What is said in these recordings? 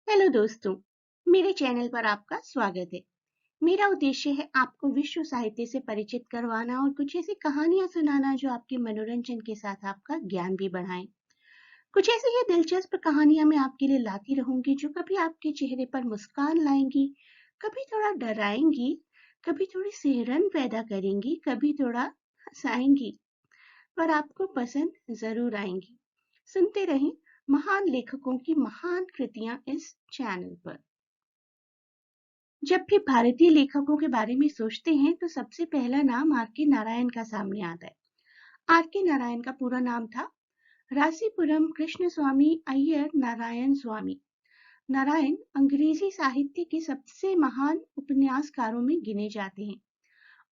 Hello दोस्तों, मेरे channel पर आपका स्वागत है। मेरा उद्देश्य है आपको विश्व साहित्य से परिचित करवाना और कुछ ऐसी कहानियां सुनाना जो आपके मनोरंजन के साथ आपका ज्ञान भी बढ़ाएं। कुछ ऐसी ही दिलचस्प कहानियां मैं आपके लिए लाती रहूंगी जो कभी आपके चेहरे पर मुस्कान लाएंगी, कभी थोड़ा डराएंगी, कभी थोड़ी सिहरन पैदा करेंगी, कभी थोड़ा हंसाएंगी, पर आपको पसंद जरूर आएंगी। सुनते रहें महान लेखकों की महान कृतियां इस चैनल पर। जब भी भारतीय लेखकों के बारे में सोचते हैं तो सबसे पहला नाम आर के नारायण का सामने आता है। आर के नारायण का पूरा नाम था रासीपुरम कृष्ण स्वामी अय्यर नारायण स्वामी। नारायण अंग्रेजी साहित्य के सबसे महान उपन्यासकारों में गिने जाते हैं।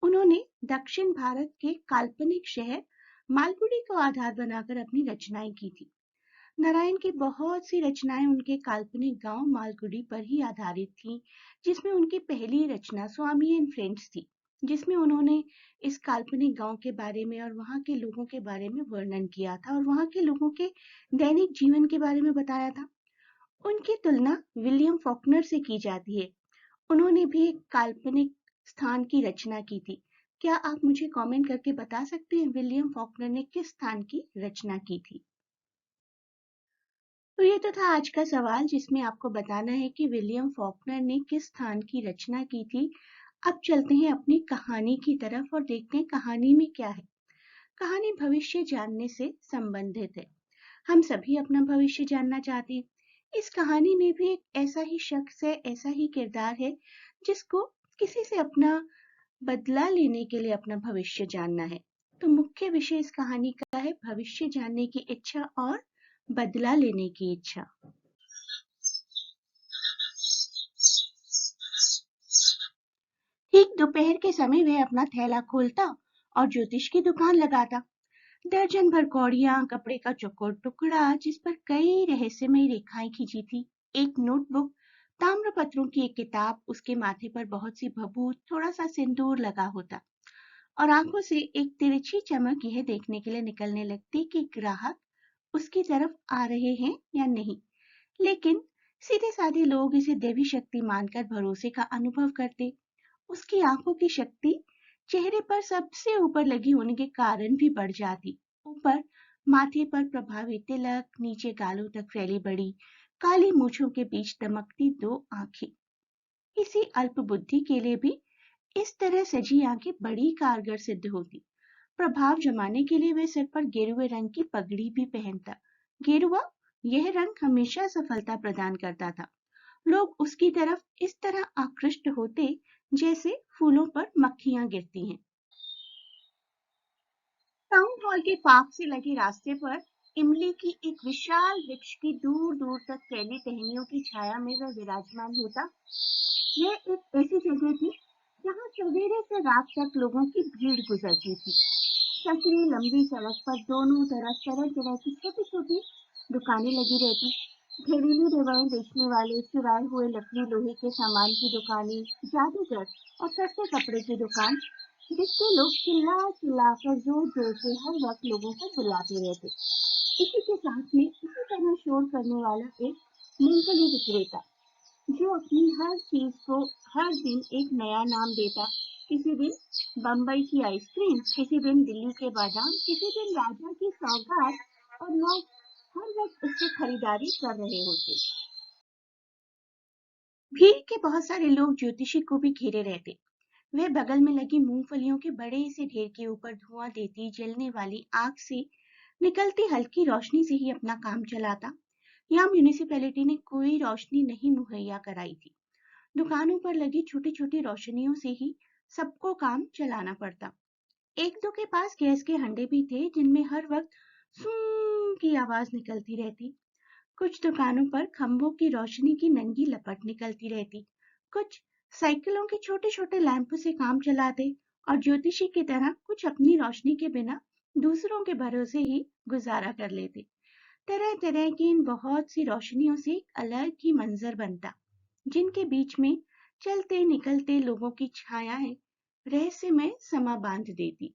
उन्होंने दक्षिण भारत के काल्पनिक शहर मालगुडी को आधार बनाकर अपनी रचनाएं की थी। नारायण की बहुत सी रचनाएं उनके काल्पनिक गांव मालगुडी पर ही आधारित थीं, जिसमें उनकी पहली रचना स्वामी एंड फ्रेंड्स थी, जिसमें उन्होंने इस काल्पनिक गांव के बारे में और वहां के लोगों के बारे में वर्णन किया था और वहां के लोगों के दैनिक जीवन के बारे में बताया था। उनकी तुलना विलियम फॉकनर से की जाती है। उन्होंने भी एक काल्पनिक स्थान की रचना की थी। क्या आप मुझे कमेंट करके बता सकते हैं विलियम फॉकनर ने किस स्थान की रचना की थी? तो ये तो था आज का सवाल जिसमें आपको बताना है कि विलियम फॉकनर ने किस स्थान की रचना की थी। अब चलते हैं अपनी कहानी की तरफ और देखते हैं कहानी में क्या है। कहानी भविष्य जानने से संबंधित है। हम सभी अपना भविष्य जानना चाहते हैं। इस कहानी में भी एक ऐसा ही शख्स है, ऐसा ही किरदार है जिसको किसी से अपना बदला लेने के लिए अपना भविष्य जानना है। तो मुख्य विषय इस कहानी का है भविष्य जानने की इच्छा और बदला लेने की इच्छा। ठीक दोपहर के समय वह अपना थैला खोलता और ज्योतिष की दुकान लगाता। दर्जन भर कौड़ियां, कपड़े का चौकोर टुकड़ा जिस पर कई रहस्यमयी रेखाएं खींची थी, एक नोटबुक, ताम्रपत्रों की एक किताब, उसके माथे पर बहुत सी भभूत, थोड़ा सा सिंदूर लगा होता और आंखों से एक तिरछी चमक यह देखने के लिए निकलने लगती कि ग्राहक उसकी तरफ आ रहे हैं या नहीं। लेकिन सीधे साधे लोग इसे देवी शक्ति मानकर भरोसे का अनुभव करते। उसकी आंखों की शक्ति चेहरे पर सबसे ऊपर लगी होने के कारण भी बढ़ जाती। ऊपर माथे पर प्रभावी तिलक, नीचे गालों तक फैली बड़ी काली मूछों के बीच दमकती दो आंखें। किसी अल्प बुद्धि के लिए भी इस तरह सजी आंखें बड़ी कारगर सिद्ध होती। प्रभाव जमाने के लिए वह सिर पर गेरुए रंग की पगड़ी भी पहनता। गेरुआ यह रंग हमेशा सफलता प्रदान करता था। लोग उसकी तरफ इस तरह आकृष्ट होते जैसे फूलों पर मक्खियां गिरती हैं। टाउन हॉल के पार्क से लगे रास्ते पर इमली की एक विशाल वृक्ष की दूर दूर तक फैली टहनियों की छाया में वह विराजमान होता। यह एक ऐसी जगह थी जहाँ सवेरे से रात तक लोगों की भीड़ गुजरती थी। संकरी लंबी सड़क पर दोनों तरफ तरह तरह की छोटी छोटी दुकानें लगी रहती। घरेलू दवाएं बेचने वाले, चुराए हुए लकड़ी लोहे के सामान की दुकानें, जादूगर और सस्ते कपड़े की दुकान, जिसके लोग चिल्ला चिल्ला कर जोर जोर से हर वक्त लोगों को बुलाते रहते। इसी के साथ में इसी तरह शोर करने वाला एक मूंगफली विक्रेता जो अपनी हर चीज को हर दिन एक नया नाम देता। किसी दिन बम्बई की आइसक्रीम, किसी दिन दिल्ली के बादाम, किसी दिन राजा की सौगात, और लोग हर वक्त उससे खरीदारी कर रहे होते। भीड़ के बहुत सारे लोग ज्योतिषी को भी घेरे रहते। वह बगल में लगी मूंगफलियों के बड़े से ढेर के ऊपर धुआं देती जलने वाली आग से निकलती हल्की रोशनी से ही अपना काम चलाता। यहाँ म्यूनिसिपैलिटी ने कोई रोशनी नहीं मुहैया कराई थी। दुकानों पर लगी छोटी छोटी रोशनियों से ही सबको काम चलाना पड़ता। एक दो के पास गैस के हंडे भी थे जिनमें हर वक्त सूं की आवाज निकलती रहती। कुछ दुकानों पर खंभों की रोशनी की नंगी लपट निकलती रहती। कुछ साइकिलों के छोटे छोटे लैंप से काम चलाते और ज्योतिषी की तरह कुछ अपनी रोशनी के बिना दूसरों के भरोसे ही गुजारा कर लेते। तरह तरह की इन बहुत सी रोशनियों से एक अलग ही मंजर बनता, जिनके बीच में चलते निकलते लोगों की छायाएं रहस्यमय समा बांध देती।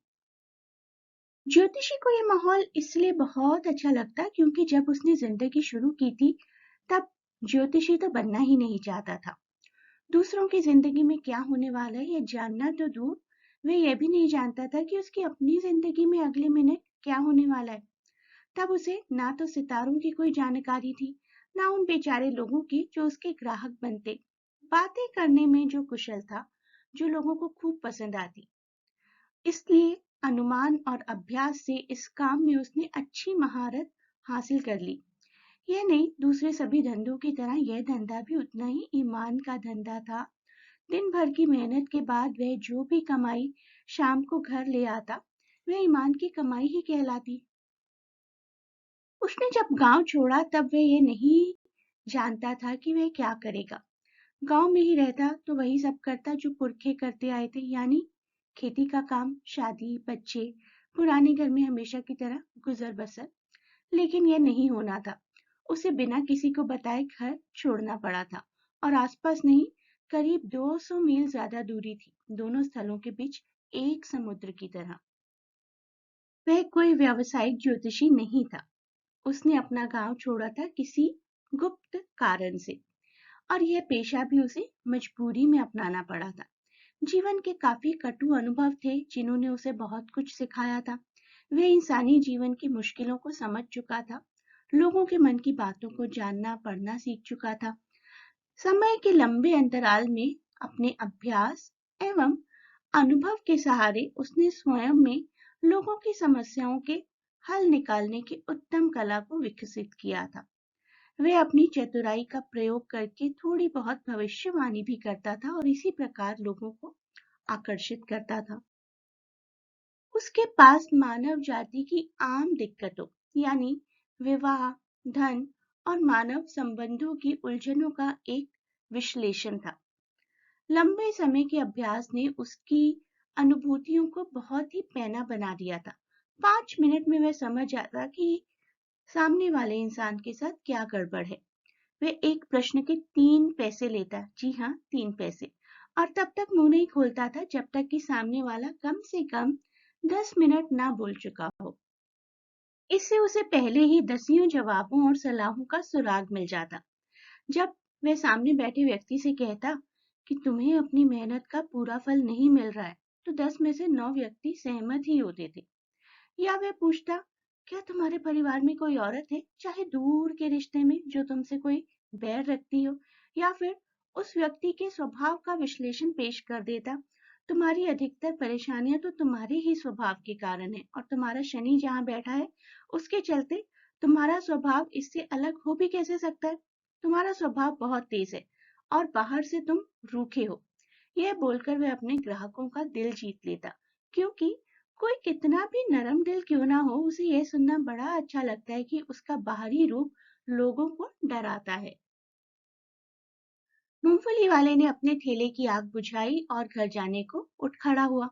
ज्योतिषी को यह माहौल इसलिए बहुत अच्छा लगता क्योंकि जब उसने जिंदगी शुरू की थी तब ज्योतिषी तो बनना ही नहीं चाहता था। दूसरों की जिंदगी में क्या होने वाला है ये जानना तो दूर, वह यह भी नहीं जानता था कि उसकी अपनी जिंदगी में अगले मिनट क्या होने वाला है। तब उसे ना तो सितारों की कोई जानकारी थी, ना उन बेचारे लोगों की जो उसके ग्राहक बनते। बातें करने में जो कुशल था, जो लोगों को खूब पसंद आती। इसलिए अनुमान और अभ्यास से इस काम में उसने अच्छी महारत हासिल कर ली। यह नहीं, दूसरे सभी धंधों की तरह यह धंधा भी उतना ही ईमान का धंधा था। दिन भर की मेहनत के बाद वह जो भी कमाई शाम को घर ले आता, वह ईमान की कमाई ही कहलाती। उसने जब गांव छोड़ा तब वह ये नहीं जानता था कि वह क्या करेगा। गांव में ही रहता तो वही सब करता जो पुरखे करते आए थे, यानी खेती का काम, शादी, बच्चे, पुराने घर में हमेशा की तरह गुजर बसर। लेकिन यह नहीं होना था। उसे बिना किसी को बताए घर छोड़ना पड़ा था, और आसपास नहीं, करीब 200 मील ज्यादा दूरी थी दोनों स्थलों के बीच, एक समुद्र की तरह। वह कोई व्यावसायिक ज्योतिषी नहीं था। उसने अपना गांव छोड़ा था किसी गुप्त कारण से, और यह पेशा भी उसे मजबूरी में अपनाना पड़ा था। जीवन के काफी कटु अनुभव थे जिन्होंने उसे बहुत कुछ सिखाया था। वह इंसानी जीवन की मुश्किलों को समझ चुका था, लोगों के मन की बातों को जानना पढ़ना सीख चुका था। समय के लंबे अंतराल में अपने अभ्यास एवं अनुभव के सहारे उसने स्वयं में लोगों की समस्याओं के हल निकालने की उत्तम कला को विकसित किया था। वह अपनी चतुराई का प्रयोग करके थोड़ी बहुत भविष्यवाणी भी करता था और इसी प्रकार लोगों को आकर्षित करता था। उसके पास मानव जाति की आम दिक्कतों, यानी विवाह, धन और मानव संबंधों की उलझनों का एक विश्लेषण था। लंबे समय के अभ्यास ने उसकी अनुभूतियों को बहुत ही पैना बना दिया था। 5 मिनट में वह समझ जाता कि सामने वाले इंसान के साथ क्या गड़बड़ है। वह एक प्रश्न के 3 पैसे लेता, जी हाँ 3 पैसे, और तब तक मुंह नहीं खोलता था जब तक कि सामने वाला कम से कम 10 मिनट ना बोल चुका हो। इससे उसे पहले ही दसियों जवाबों और सलाहों का सुराग मिल जाता। जब वह सामने बैठे व्यक्ति से कहता कि तुम्हें अपनी मेहनत का पूरा फल नहीं मिल रहा है, तो 10 में से 9 व्यक्ति सहमत ही होते थे। या वह पूछता, क्या तुम्हारे परिवार में कोई औरत है, चाहे दूर के रिश्ते में, जो तुमसे कोई बैर रखती हो? या फिर उस व्यक्ति के स्वभाव का विश्लेषण पेश कर देता, तुम्हारी अधिकतर परेशानियां तो तुम्हारे ही स्वभाव के कारण है, और तुम्हारा शनि जहाँ बैठा है उसके चलते तुम्हारा स्वभाव इससे अलग हो भी कैसे सकता है? तुम्हारा स्वभाव बहुत तेज है और बाहर से तुम रूखे हो। यह बोलकर वह अपने ग्राहकों का दिल जीत लेता, क्योंकि कोई कितना भी नरम दिल क्यों ना हो, उसे यह सुनना बड़ा अच्छा लगता है कि उसका बाहरी रूप लोगों को डराता है। मूंगफली वाले ने अपने ठेले की आग बुझाई और घर जाने को उठ खड़ा हुआ।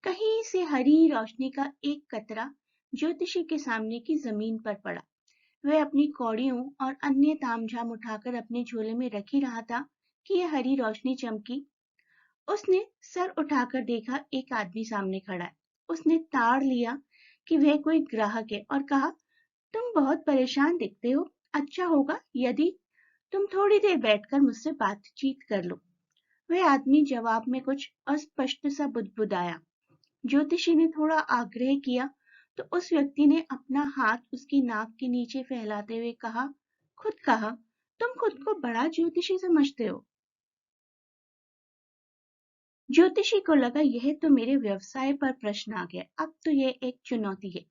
कहीं से हरी रोशनी का एक कतरा ज्योतिषी के सामने की जमीन पर पड़ा। वह अपनी कौड़ियों और अन्य तामझाम उठाकर अपने झोले में रख ही रहा था कि यह हरी रोशनी चमकी। उसने सर उठाकर देखा, एक आदमी सामने खड़ा है। उसने ताड़ लिया कि वह कोई ग्राहक है और कहा, तुम बहुत परेशान दिखते हो, अच्छा होगा यदि तुम थोड़ी देर बैठकर मुझसे बातचीत कर लो। वह आदमी जवाब में कुछ अस्पष्ट सा बुदबुदाया। ज्योतिषी ने थोड़ा आग्रह किया तो उस व्यक्ति ने अपना हाथ उसकी नाक के नीचे फैलाते हुए कहा, तुम खुद को बड़ा ज्योतिषी समझते हो? ज्योतिषी को लगा यह तो मेरे व्यवसाय पर प्रश्न आ गया, अब तो यह एक चुनौती है।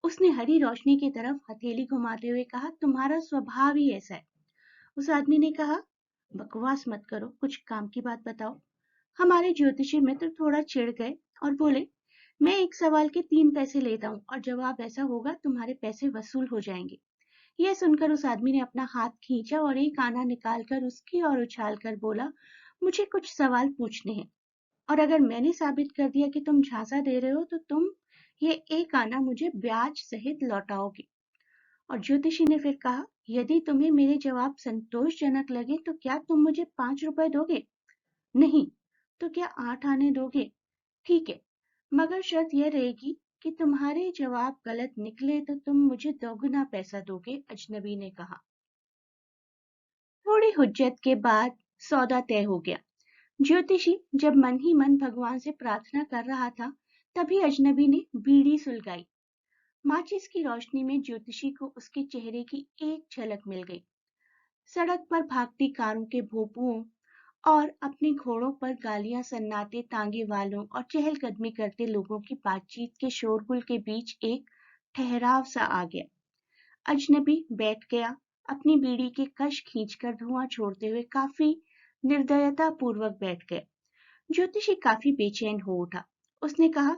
उसने हरी रोशनी की तरफ हथेली घुमाते हुए कहा, तुम्हारा स्वभाव ही ऐसा है। उस आदमी ने कहा, बकवास मत करो, कुछ काम की बात बताओ। हमारे ज्योतिषी मित्र थोड़ा चिढ़ गए और बोले, मैं एक सवाल के 3 पैसे लेता हूँ और जवाब ऐसा होगा तुम्हारे पैसे वसूल हो जाएंगे। यह सुनकर उस आदमी ने अपना हाथ खींचा और एक आना निकालकर उसकी ओर उछालकर बोला, मुझे कुछ सवाल पूछने हैं, और अगर मैंने साबित कर दिया कि तुम झांसा दे रहे हो तो तुम ये एक आना मुझे ब्याज सहित लौटाओगे। और ज्योतिषी ने फिर कहा, यदि तुम्हें मेरे जवाब संतोषजनक लगे तो क्या तुम मुझे 5 रुपए दोगे? नहीं, तो क्या 8 आने दोगे? ठीक है, मगर शर्त यह रहेगी कि तुम्हारे जवाब गलत निकले तो तुम मुझे दोगुना पैसा दोगे, अजनबी ने कहा। थोड़ी हुज्जत के बाद सौदा तय हो गया। ज्योतिषी जब मन ही मन भगवान से प्रार्थना कर रहा था, तभी अजनबी ने बीड़ी सुलगाई। माचिस की रोशनी में ज्योतिषी को उसके चेहरे की एक झलक मिल गई। सड़क पर भागती कारों के भोंपुओं और अपने घोड़ों पर गालियां सन्नाटे तांगे वालों और चहलकदमी करते लोगों की बातचीत के शोरगुल के बीच एक ठहराव सा आ गया। अजनबी बैठ गया, अपनी बीड़ी के कश खींचकर धुआं छोड़ते हुए काफी निर्दयता पूर्वक बैठ गया। ज्योतिषी काफी बेचैन हो उठा। उसने कहा,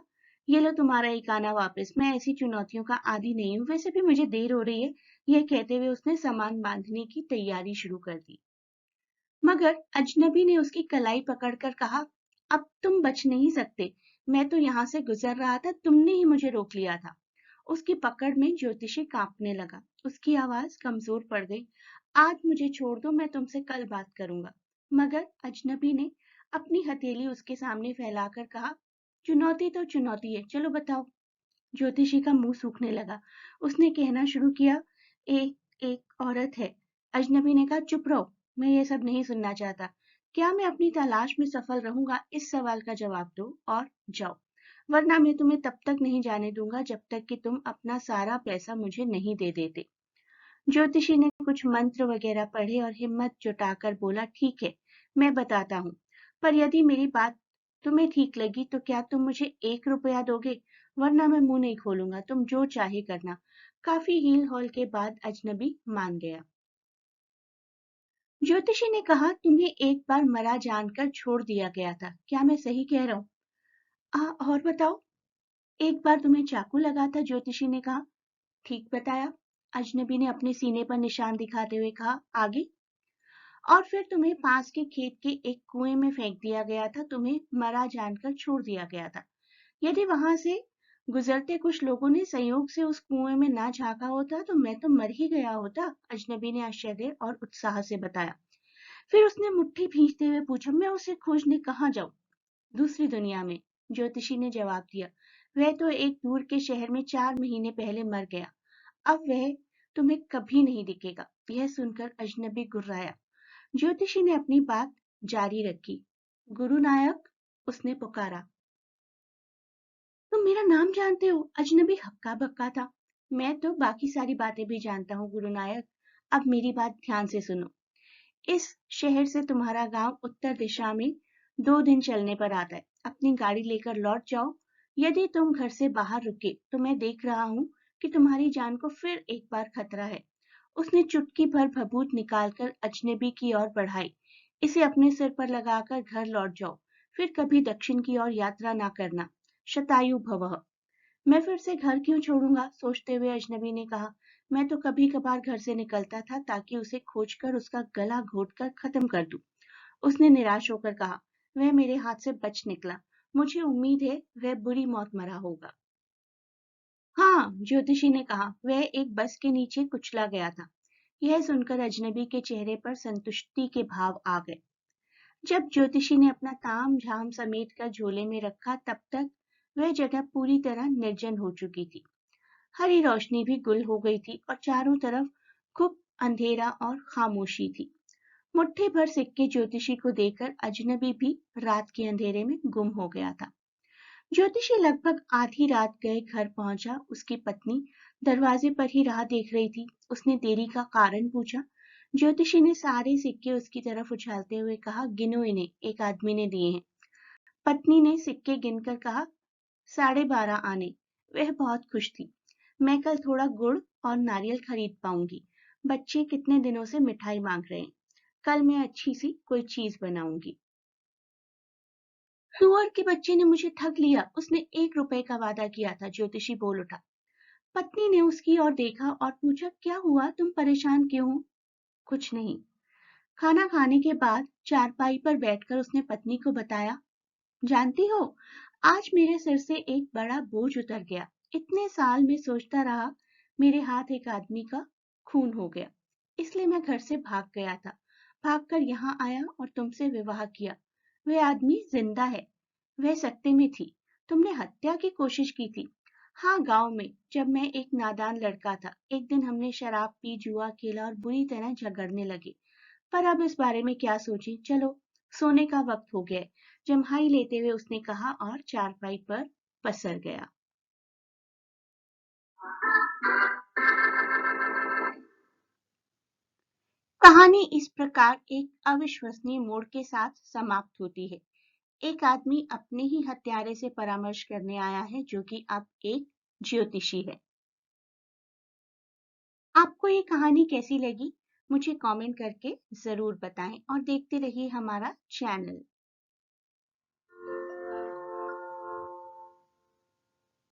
ये लो तुम्हारा एक आना वापस। मैं ऐसी चुनौतियों का आदी नहीं हूं, वैसे भी मुझे देर हो रही है। यह कहते हुए उसने सामान बांधने की तैयारी शुरू कर दी। मगर अजनबी ने उसकी कलाई पकड़कर कहा, अब तुम बच नहीं सकते। मैं तो यहाँ से गुजर रहा था, तुमने ही मुझे रोक लिया था। उसकी पकड़ में ज्योतिषी कांपने लगा। उसकी आवाज कमजोर पड़ गई। आज मुझे छोड़ दो, मैं तुमसे कल बात करूंगा। मगर अजनबी ने अपनी हथेली उसके सामने फैलाकर कहा, चुनौती तो चुनौती है, चलो बताओ। ज्योतिषी का मुंह सूखने लगा। उसने कहना शुरू किया, एक एक औरत है। अजनबी ने कहा, चुप रहो, मैं ये सब नहीं सुनना चाहता। क्या मैं अपनी तलाश में सफल रहूंगा? इस सवाल का जवाब दो और जाओ, वरना मैं तुम्हें तब तक नहीं जाने दूंगा जब तक कि तुम अपना सारा पैसा मुझे नहीं दे देते। ज्योतिषी ने कुछ मंत्र वगैरह पढ़े और हिम्मत जुटाकर बोला, ठीक है, मैं बताता हूँ, पर यदि मेरी बात तुम्हें ठीक लगी तो क्या तुम मुझे 1 रुपया दोगे? वरना मैं मुंह नहीं खोलूंगा, तुम जो चाहे करना। काफी हील हॉल के बाद अजनबी मान गया। ज्योतिषी ने कहा, तुम्हें एक बार मरा जानकर छोड़ दिया गया था, क्या मैं सही कह रहा हूँ? और बताओ। एक बार तुम्हें चाकू लगा था, ज्योतिषी ने कहा। ठीक बताया। अजनबी ने अपने सीने पर निशान दिखाते हुए कहा, आगे? और फिर तुम्हें पास के खेत के एक कुएं में फेंक दिया गया था, तुम्हें मरा जानकर छोड़ दिया गया था। यदि वहां से गुजरते कुछ लोगों ने संयोग से उस कुएं में ना झांका होता तो मैं तो मर ही गया होता, अजनबी ने आश्चर्य और उत्साह से बताया। फिर उसने मुट्ठी भींचते हुए पूछा, मैं उसे खोजने कहाँ जाऊं? दूसरी दुनिया में, ज्योतिषी ने जवाब दिया। वह तो एक दूर के शहर में 4 महीने पहले मर गया। अब वह तुम्हें कभी नहीं दिखेगा। यह सुनकर अजनबी गुर्राया। ज्योतिषी ने अपनी बात जारी रखी। गुरु नायक, उसने पुकारा। तुम मेरा नाम जानते हो? अजनबी हक्का बक्का था। मैं तो बाकी सारी बातें भी जानता हूँ गुरु नायक। अब मेरी बात ध्यान से सुनो। इस शहर से तुम्हारा गांव उत्तर दिशा में 2 दिन चलने पर आता है। अपनी गाड़ी लेकर लौट जाओ। यदि तुम घर से बाहर रुके तो मैं देख रहा हूँ कि तुम्हारी जान को फिर एक बार खतरा है। उसने चुटकी भर भभूत निकालकर अजनबी की ओर बढ़ाई। इसे अपने सिर पर लगाकर घर लौट जाओ। फिर कभी दक्षिण की ओर यात्रा ना करना। शतायु भवः। मैं फिर से घर क्यों छोड़ूंगा? सोचते हुए अजनबी ने कहा, मैं तो कभी कभार घर से निकलता था ताकि उसे खोजकर उसका गला घोटकर खत्म कर दूं। उसने निराश होकर कहा, वह मेरे हाथ से बच निकला। मुझे उम्मीद है वह बुरी मौत मरा होगा। हाँ, ज्योतिषी ने कहा, वह एक बस के नीचे कुचला गया था। यह सुनकर अजनबी के चेहरे पर संतुष्टि के भाव आ गए। जब ज्योतिषी ने अपना ताम झाम समेट कर झोले में रखा, तब तक वह जगह पूरी तरह निर्जन हो चुकी थी। हरी रोशनी भी गुल हो गई थी और चारों तरफ खूब अंधेरा और खामोशी थी। मुट्ठी भर सिक्के ज्योतिषी को देकर अजनबी भी रात के अंधेरे में गुम हो गया था। ज्योतिषी लगभग आधी रात गए घर पहुंचा। उसकी पत्नी दरवाजे पर ही राह देख रही थी। उसने देरी का कारण पूछा। ज्योतिषी ने सारे सिक्के उसकी तरफ उछालते हुए कहा, गिनो इन्हें, एक आदमी ने दिए हैं। पत्नी ने सिक्के गिनकर कहा, 12.5 आने। वह बहुत खुश थी। मैं कल थोड़ा गुड़ और नारियल खरीद पाऊंगी। बच्चे कितने दिनों से मिठाई मांग रहे हैं। कल मैं अच्छी सी कोई चीज बनाऊंगी। सुअर के बच्चे ने मुझे ठग लिया। उसने 1 रुपए का वादा किया था, ज्योतिषी बोल उठा। पत्नी ने उसकी ओर देखा और पूछा, क्या हुआ, तुम परेशान क्यों हो? कुछ नहीं। खाना खाने के बाद चारपाई पर बैठकर उसने पत्नी को बताया, जानती हो, आज मेरे सिर से एक बड़ा बोझ उतर गया। इतने साल में सोचता रहा, मेरे हाथ एक आदमी का खून हो गया, इसलिए मैं घर से भाग गया था। भागकर यहाँ आया और तुमसे विवाह किया। वह आदमी जिंदा है। वह सत्ते में थी। तुमने हत्या की कोशिश की थी। हाँ, गांव में, जब मैं एक नादान लड़का था। एक दिन हमने शराब पी, जुआ खेला और बुरी तरह झगड़ने लगे। पर अब इस बारे में क्या सोचें, चलो सोने का वक्त हो गया है। जम्हाई लेते हुए उसने कहा और चारपाई पर पसर गया। कहानी इस प्रकार एक अविश्वसनीय मोड़ के साथ समाप्त होती है। एक आदमी अपने ही हत्यारे से परामर्श करने आया है, जो कि अब एक ज्योतिषी है। आपको ये कहानी कैसी लगी? मुझे कमेंट करके जरूर बताएं और देखते रहिए हमारा चैनल।